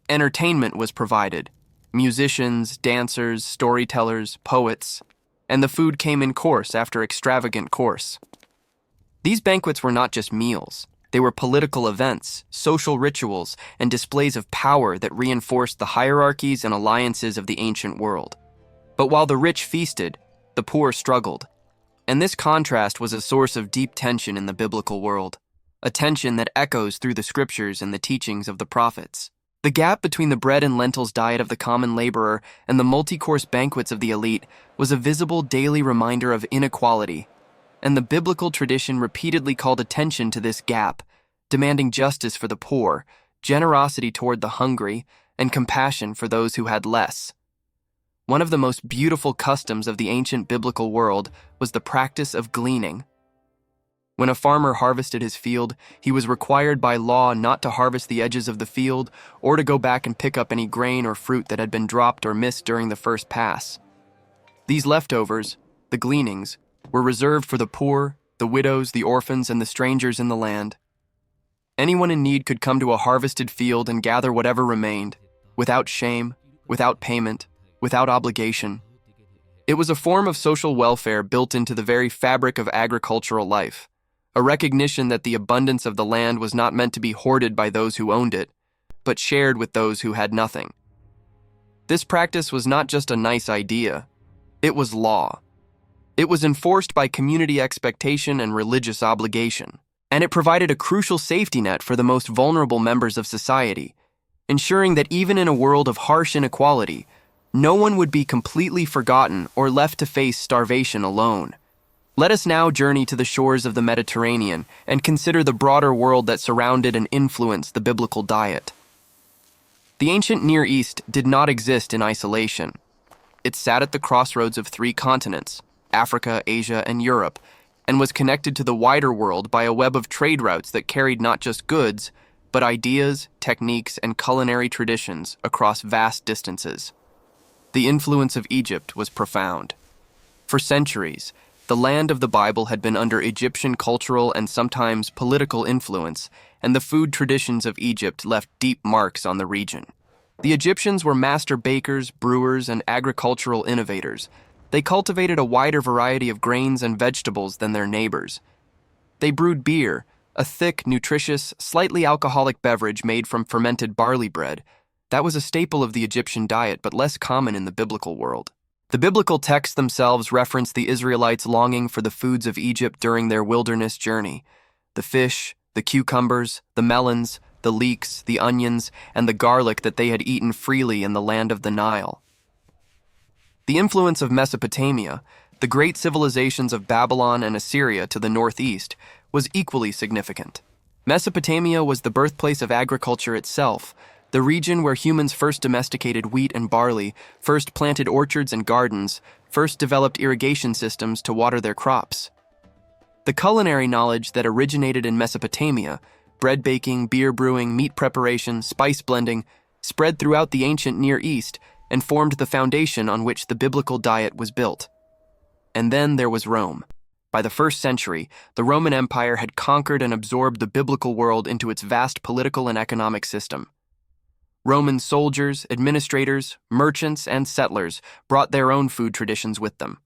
Entertainment was provided: musicians, dancers, storytellers, poets, and the food came in course after extravagant course. These banquets were not just meals. They were political events, social rituals, and displays of power that reinforced the hierarchies and alliances of the ancient world. But while the rich feasted, the poor struggled. And this contrast was a source of deep tension in the biblical world, a tension that echoes through the scriptures and the teachings of the prophets. The gap between the bread and lentils diet of the common laborer and the multi-course banquets of the elite was a visible daily reminder of inequality, and the biblical tradition repeatedly called attention to this gap, demanding justice for the poor, generosity toward the hungry, and compassion for those who had less. One of the most beautiful customs of the ancient biblical world was the practice of gleaning. When a farmer harvested his field, he was required by law not to harvest the edges of the field or to go back and pick up any grain or fruit that had been dropped or missed during the first pass. These leftovers, the gleanings, were reserved for the poor, the widows, the orphans, and the strangers in the land. Anyone in need could come to a harvested field and gather whatever remained, without shame, without payment, without obligation. It was a form of social welfare built into the very fabric of agricultural life, a recognition that the abundance of the land was not meant to be hoarded by those who owned it, but shared with those who had nothing. This practice was not just a nice idea, it was law. It was enforced by community expectation and religious obligation, and it provided a crucial safety net for the most vulnerable members of society, ensuring that even in a world of harsh inequality, no one would be completely forgotten or left to face starvation alone. Let us now journey to the shores of the Mediterranean and consider the broader world that surrounded and influenced the biblical diet. The ancient Near East did not exist in isolation. It sat at the crossroads of three continents, Africa, Asia, and Europe, and was connected to the wider world by a web of trade routes that carried not just goods, but ideas, techniques, and culinary traditions across vast distances. The influence of Egypt was profound. For centuries, the land of the Bible had been under Egyptian cultural and sometimes political influence, and the food traditions of Egypt left deep marks on the region. The Egyptians were master bakers, brewers, and agricultural innovators. They cultivated a wider variety of grains and vegetables than their neighbors. They brewed beer, a thick, nutritious, slightly alcoholic beverage made from fermented barley bread. That was a staple of the Egyptian diet, but less common in the biblical world. The biblical texts themselves reference the Israelites longing for the foods of Egypt during their wilderness journey: the fish, the cucumbers, the melons, the leeks, the onions, and the garlic that they had eaten freely in the land of the Nile. The influence of Mesopotamia, the great civilizations of Babylon and Assyria to the northeast, was equally significant. Mesopotamia was the birthplace of agriculture itself, the region where humans first domesticated wheat and barley, first planted orchards and gardens, first developed irrigation systems to water their crops. The culinary knowledge that originated in Mesopotamia, bread baking, beer brewing, meat preparation, spice blending, spread throughout the ancient Near East and formed the foundation on which the biblical diet was built. And then there was Rome. By the 1st century, the Roman Empire had conquered and absorbed the biblical world into its vast political and economic system. Roman soldiers, administrators, merchants, and settlers brought their own food traditions with them.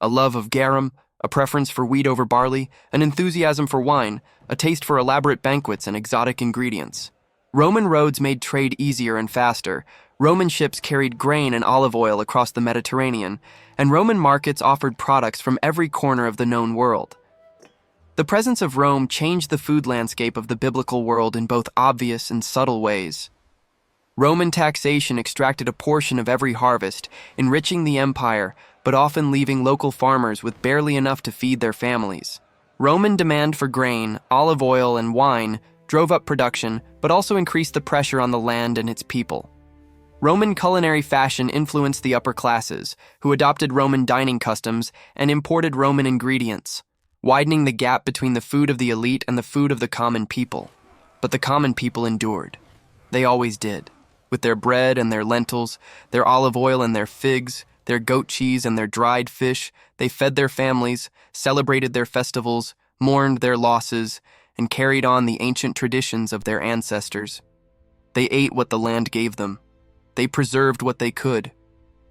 A love of garum, a preference for wheat over barley, an enthusiasm for wine, a taste for elaborate banquets and exotic ingredients. Roman roads made trade easier and faster. Roman ships carried grain and olive oil across the Mediterranean, and Roman markets offered products from every corner of the known world. The presence of Rome changed the food landscape of the biblical world in both obvious and subtle ways. Roman taxation extracted a portion of every harvest, enriching the empire, but often leaving local farmers with barely enough to feed their families. Roman demand for grain, olive oil, and wine drove up production, but also increased the pressure on the land and its people. Roman culinary fashion influenced the upper classes, who adopted Roman dining customs and imported Roman ingredients, widening the gap between the food of the elite and the food of the common people. But the common people endured. They always did. With their bread and their lentils, their olive oil and their figs, their goat cheese and their dried fish, they fed their families, celebrated their festivals, mourned their losses, and carried on the ancient traditions of their ancestors. They ate what the land gave them. They preserved what they could.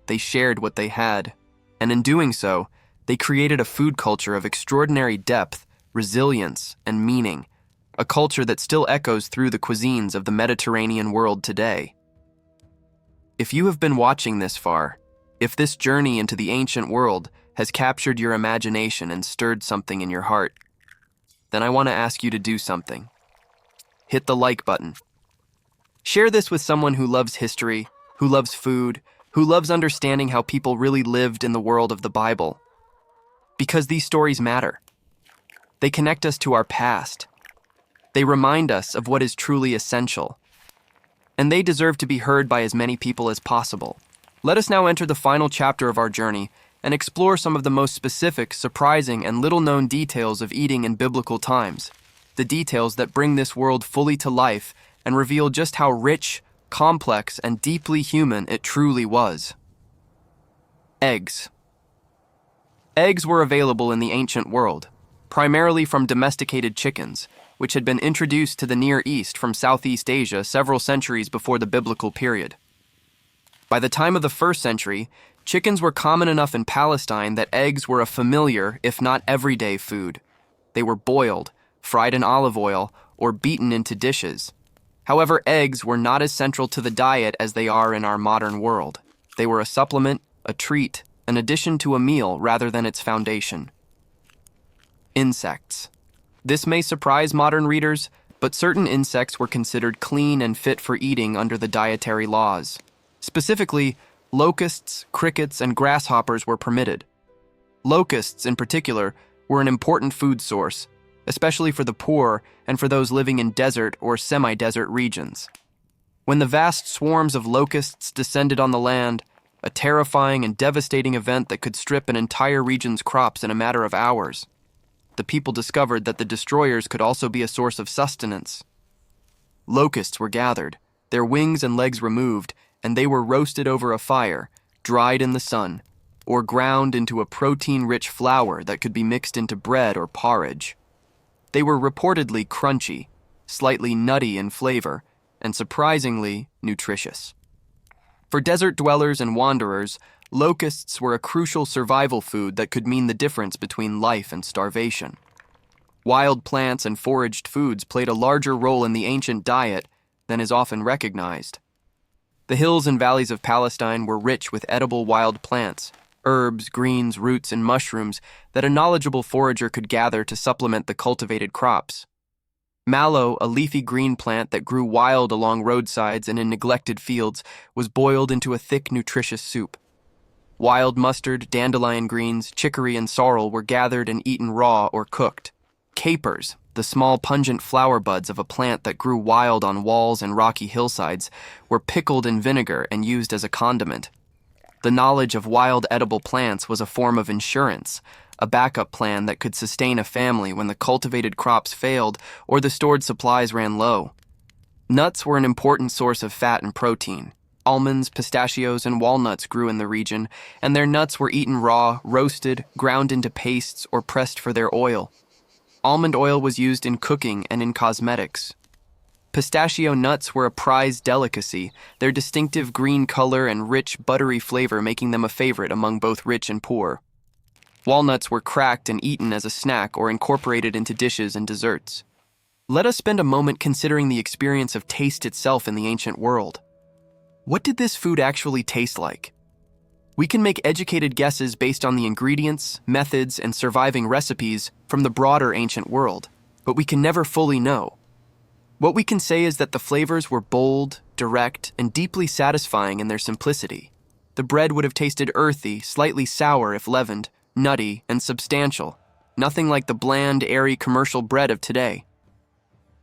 They shared what they had. And in doing so, they created a food culture of extraordinary depth, resilience, and meaning, a culture that still echoes through the cuisines of the Mediterranean world today. If you have been watching this far, if this journey into the ancient world has captured your imagination and stirred something in your heart, then I want to ask you to do something. Hit the like button. Share this with someone who loves history, who loves food, who loves understanding how people really lived in the world of the Bible. Because these stories matter. They connect us to our past. They remind us of what is truly essential. And they deserve to be heard by as many people as possible. Let us now enter the final chapter of our journey and explore some of the most specific, surprising, and little-known details of eating in biblical times. The details that bring this world fully to life and reveal just how rich, complex, and deeply human it truly was. Eggs. Eggs were available in the ancient world, primarily from domesticated chickens, which had been introduced to the Near East from Southeast Asia several centuries before the biblical period. By the time of the 1st century, chickens were common enough in Palestine that eggs were a familiar, if not everyday, food. They were boiled, fried in olive oil, or beaten into dishes. However, eggs were not as central to the diet as they are in our modern world. They were a supplement, a treat, an addition to a meal rather than its foundation. Insects. This may surprise modern readers, but certain insects were considered clean and fit for eating under the dietary laws. Specifically, locusts, crickets, and grasshoppers were permitted. Locusts, in particular, were an important food source, especially for the poor and for those living in desert or semi-desert regions. When the vast swarms of locusts descended on the land, a terrifying and devastating event that could strip an entire region's crops in a matter of hours, the people discovered that the destroyers could also be a source of sustenance. Locusts were gathered, their wings and legs removed, and they were roasted over a fire, dried in the sun, or ground into a protein-rich flour that could be mixed into bread or porridge. They were reportedly crunchy, slightly nutty in flavor, and surprisingly nutritious. For desert dwellers and wanderers, locusts were a crucial survival food that could mean the difference between life and starvation. Wild plants and foraged foods played a larger role in the ancient diet than is often recognized. The hills and valleys of Palestine were rich with edible wild plants, herbs, greens, roots, and mushrooms that a knowledgeable forager could gather to supplement the cultivated crops. Mallow, a leafy green plant that grew wild along roadsides and in neglected fields, was boiled into a thick, nutritious soup. Wild mustard, dandelion greens, chicory, and sorrel were gathered and eaten raw or cooked. Capers, the small pungent flower buds of a plant that grew wild on walls and rocky hillsides, were pickled in vinegar and used as a condiment. The knowledge of wild edible plants was a form of insurance, a backup plan that could sustain a family when the cultivated crops failed or the stored supplies ran low. Nuts were an important source of fat and protein. Almonds, pistachios, and walnuts grew in the region, and their nuts were eaten raw, roasted, ground into pastes, or pressed for their oil. Almond oil was used in cooking and in cosmetics. Pistachio nuts were a prized delicacy, their distinctive green color and rich, buttery flavor making them a favorite among both rich and poor. Walnuts were cracked and eaten as a snack or incorporated into dishes and desserts. Let us spend a moment considering the experience of taste itself in the ancient world. What did this food actually taste like? We can make educated guesses based on the ingredients, methods, and surviving recipes from the broader ancient world, but we can never fully know. What we can say is that the flavors were bold, direct, and deeply satisfying in their simplicity. The bread would have tasted earthy, slightly sour if leavened, nutty, and substantial, nothing like the bland, airy commercial bread of today.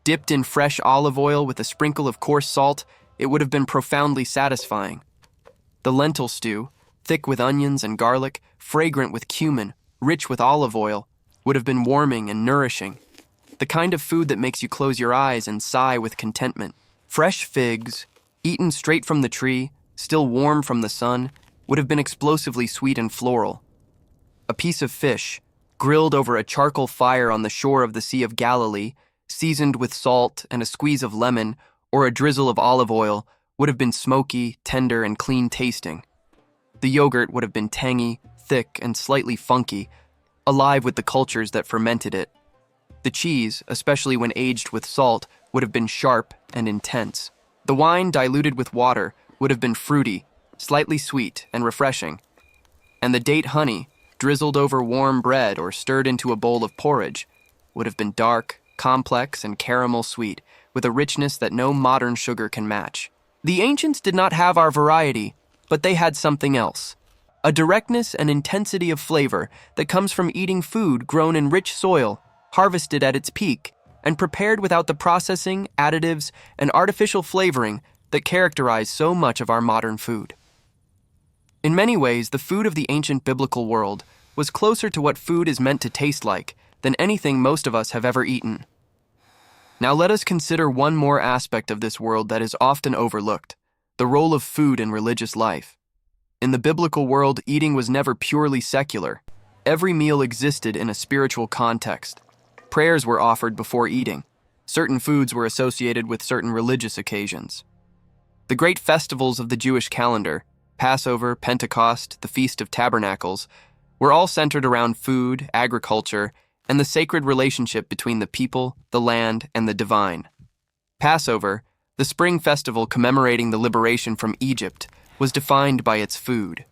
Dipped in fresh olive oil with a sprinkle of coarse salt, it would have been profoundly satisfying. The lentil stew, thick with onions and garlic, fragrant with cumin, rich with olive oil, would have been warming and nourishing. The kind of food that makes you close your eyes and sigh with contentment. Fresh figs, eaten straight from the tree, still warm from the sun, would have been explosively sweet and floral. A piece of fish, grilled over a charcoal fire on the shore of the Sea of Galilee, seasoned with salt and a squeeze of lemon or a drizzle of olive oil, would have been smoky, tender, and clean tasting. The yogurt would have been tangy, thick, and slightly funky, alive with the cultures that fermented it. The cheese, especially when aged with salt, would have been sharp and intense. The wine, diluted with water, would have been fruity, slightly sweet, and refreshing. And the date honey, drizzled over warm bread or stirred into a bowl of porridge, would have been dark, complex, and caramel sweet, with a richness that no modern sugar can match. The ancients did not have our variety, but they had something else. A directness and intensity of flavor that comes from eating food grown in rich soil, harvested at its peak, and prepared without the processing, additives, and artificial flavoring that characterize so much of our modern food. In many ways, the food of the ancient biblical world was closer to what food is meant to taste like than anything most of us have ever eaten. Now let us consider one more aspect of this world that is often overlooked: the role of food in religious life. In the biblical world, eating was never purely secular. Every meal existed in a spiritual context. Prayers were offered before eating. Certain foods were associated with certain religious occasions. The great festivals of the Jewish calendar, Passover, Pentecost, the Feast of Tabernacles, were all centered around food, agriculture, and the sacred relationship between the people, the land, and the divine. Passover, the spring festival commemorating the liberation from Egypt, was defined by its food.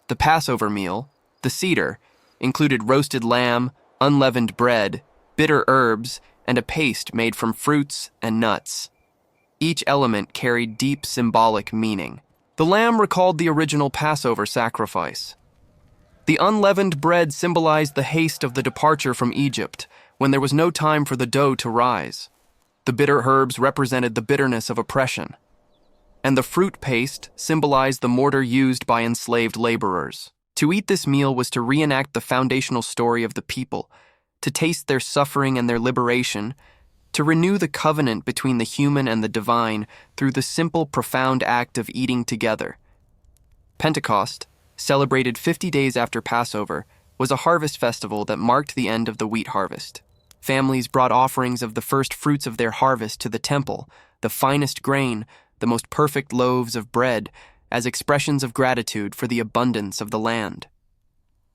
The Passover meal, the Seder, included roasted lamb, unleavened bread, bitter herbs, and a paste made from fruits and nuts. Each element carried deep symbolic meaning. The lamb recalled the original Passover sacrifice. The unleavened bread symbolized the haste of the departure from Egypt, when there was no time for the dough to rise. The bitter herbs represented the bitterness of oppression. And the fruit paste symbolized the mortar used by enslaved laborers. To eat this meal was to reenact the foundational story of the people, to taste their suffering and their liberation, to renew the covenant between the human and the divine through the simple, profound act of eating together. Pentecost, celebrated 50 days after Passover, was a harvest festival that marked the end of the wheat harvest. Families brought offerings of the first fruits of their harvest to the temple, the finest grain, the most perfect loaves of bread, as expressions of gratitude for the abundance of the land.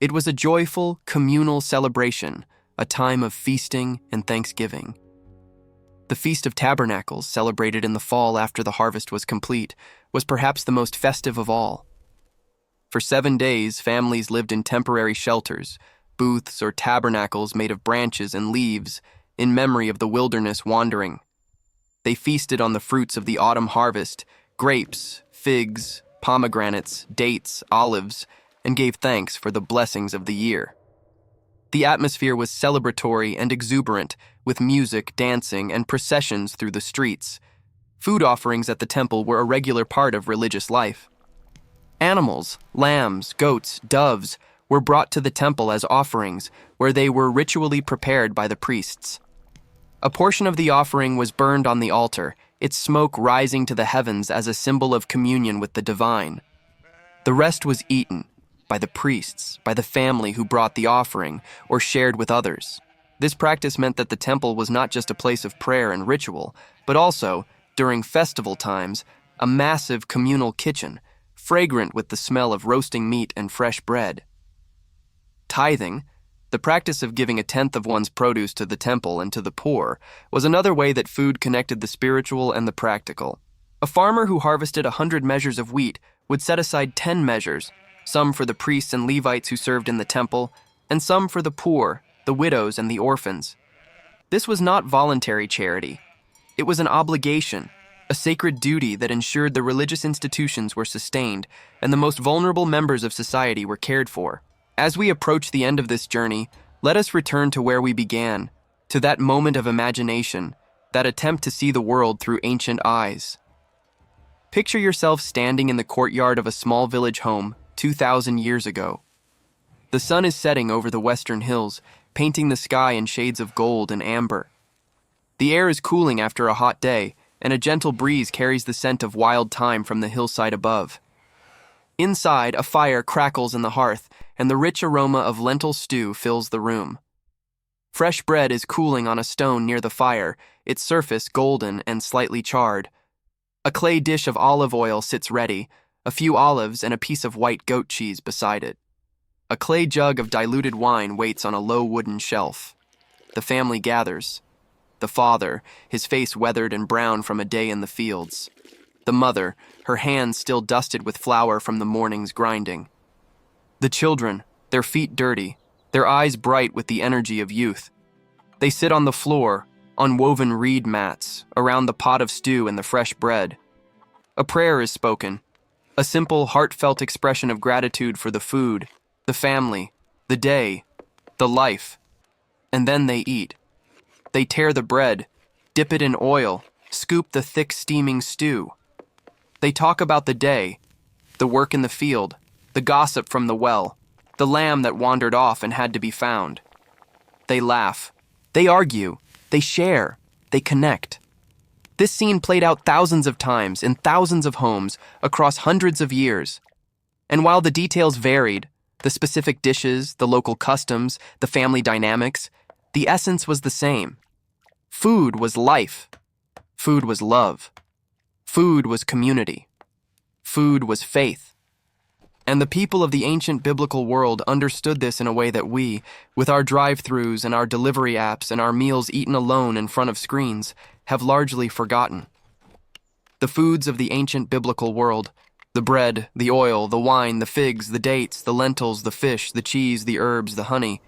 It was a joyful, communal celebration, a time of feasting and thanksgiving. The Feast of Tabernacles, celebrated in the fall after the harvest was complete, was perhaps the most festive of all. For 7 days, families lived in temporary shelters, booths or tabernacles made of branches and leaves, in memory of the wilderness wandering. They feasted on the fruits of the autumn harvest, grapes, figs, pomegranates, dates, olives, and gave thanks for the blessings of the year. The atmosphere was celebratory and exuberant, with music, dancing, and processions through the streets. Food offerings at the temple were a regular part of religious life. Animals, lambs, goats, doves, were brought to the temple as offerings, where they were ritually prepared by the priests. A portion of the offering was burned on the altar, its smoke rising to the heavens as a symbol of communion with the divine. The rest was eaten by the priests, by the family who brought the offering, or shared with others. This practice meant that the temple was not just a place of prayer and ritual, but also, during festival times, a massive communal kitchen, fragrant with the smell of roasting meat and fresh bread. Tithing, the practice of giving 1/10 of one's produce to the temple and to the poor, was another way that food connected the spiritual and the practical. A farmer who harvested 100 measures of wheat would set aside 10 measures, some for the priests and Levites who served in the temple, and some for the poor, the widows, and the orphans. This was not voluntary charity. It was an obligation, a sacred duty that ensured the religious institutions were sustained and the most vulnerable members of society were cared for. As we approach the end of this journey, let us return to where we began, to that moment of imagination, that attempt to see the world through ancient eyes. Picture yourself standing in the courtyard of a small village home 2,000 years ago. The sun is setting over the western hills, painting the sky in shades of gold and amber. The air is cooling after a hot day, and a gentle breeze carries the scent of wild thyme from the hillside above. Inside, a fire crackles in the hearth, and the rich aroma of lentil stew fills the room. Fresh bread is cooling on a stone near the fire, its surface golden and slightly charred. A clay dish of olive oil sits ready, a few olives and a piece of white goat cheese beside it. A clay jug of diluted wine waits on a low wooden shelf. The family gathers. The father, his face weathered and brown from a day in the fields. The mother, her hands still dusted with flour from the morning's grinding. The children, their feet dirty, their eyes bright with the energy of youth. They sit on the floor, on woven reed mats, around the pot of stew and the fresh bread. A prayer is spoken, a simple, heartfelt expression of gratitude for the food, the family, the day, the life. And then they eat. They tear the bread, dip it in oil, scoop the thick steaming stew. They talk about the day, the work in the field, the gossip from the well, the lamb that wandered off and had to be found. They laugh. They argue. They share. They connect. This scene played out thousands of times in thousands of homes across hundreds of years. And while the details varied, the specific dishes, the local customs, the family dynamics, the essence was the same. Food was life. Food was love. Food was community. Food was faith. And the people of the ancient biblical world understood this in a way that we, with our drive-thrus and our delivery apps and our meals eaten alone in front of screens, have largely forgotten. The foods of the ancient biblical world, the bread, the oil, the wine, the figs, the dates, the lentils, the fish, the cheese, the herbs, the honey,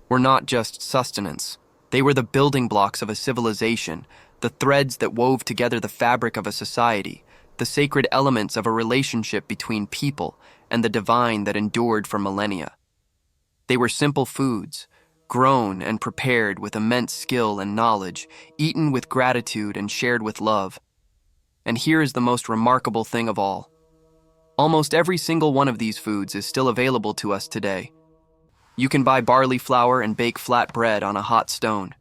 were not just sustenance. They were the building blocks of a civilization, the threads that wove together the fabric of a society, the sacred elements of a relationship between people and the divine that endured for millennia. They were simple foods, grown and prepared with immense skill and knowledge, eaten with gratitude and shared with love. And here is the most remarkable thing of all. Almost every single one of these foods is still available to us today. You can buy barley flour and bake flat bread on a hot stone.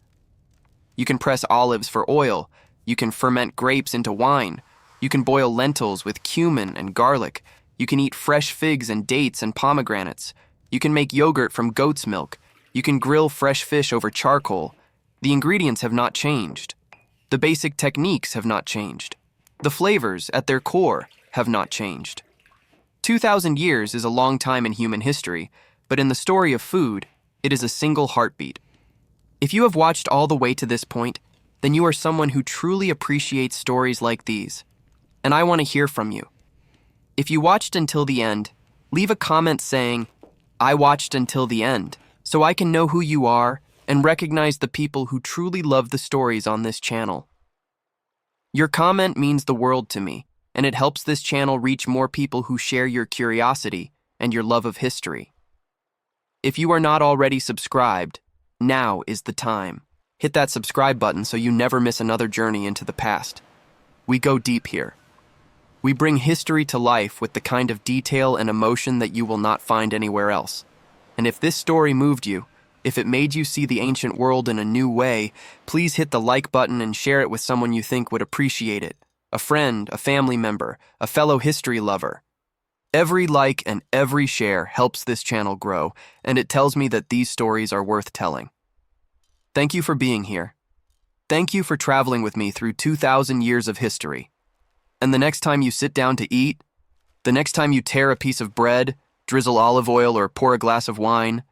You can press olives for oil. You can ferment grapes into wine. You can boil lentils with cumin and garlic. You can eat fresh figs and dates and pomegranates. You can make yogurt from goat's milk. You can grill fresh fish over charcoal. The ingredients have not changed. The basic techniques have not changed. The flavors, at their core, have not changed. 2,000 years is a long time in human history, but in the story of food, it is a single heartbeat. If you have watched all the way to this point, then you are someone who truly appreciates stories like these. And I want to hear from you. If you watched until the end, leave a comment saying, "I watched until the end," so I can know who you are and recognize the people who truly love the stories on this channel. Your comment means the world to me, and it helps this channel reach more people who share your curiosity and your love of history. If you are not already subscribed, now is the time. Hit that subscribe button so you never miss another journey into the past. We go deep here. We bring history to life with the kind of detail and emotion that you will not find anywhere else. And if this story moved you, if it made you see the ancient world in a new way, please hit the like button and share it with someone you think would appreciate it. A friend, a family member, a fellow history lover. Every like and every share helps this channel grow, and it tells me that these stories are worth telling. Thank you for being here. Thank you for traveling with me through 2,000 years of history. And the next time you sit down to eat, the next time you tear a piece of bread, drizzle olive oil, or pour a glass of wine,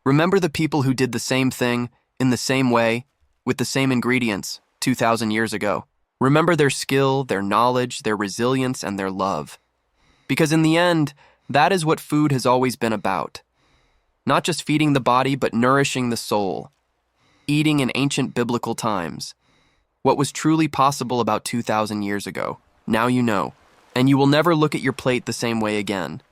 remember the people who did the same thing, in the same way, with the same ingredients, 2,000 years ago. Remember their skill, their knowledge, their resilience, and their love. Because in the end, That is what food has always been about. Not just feeding the body, but nourishing the soul. Eating in ancient biblical times. What was truly possible about 2,000 years ago. Now you know. And you will never look at your plate the same way again.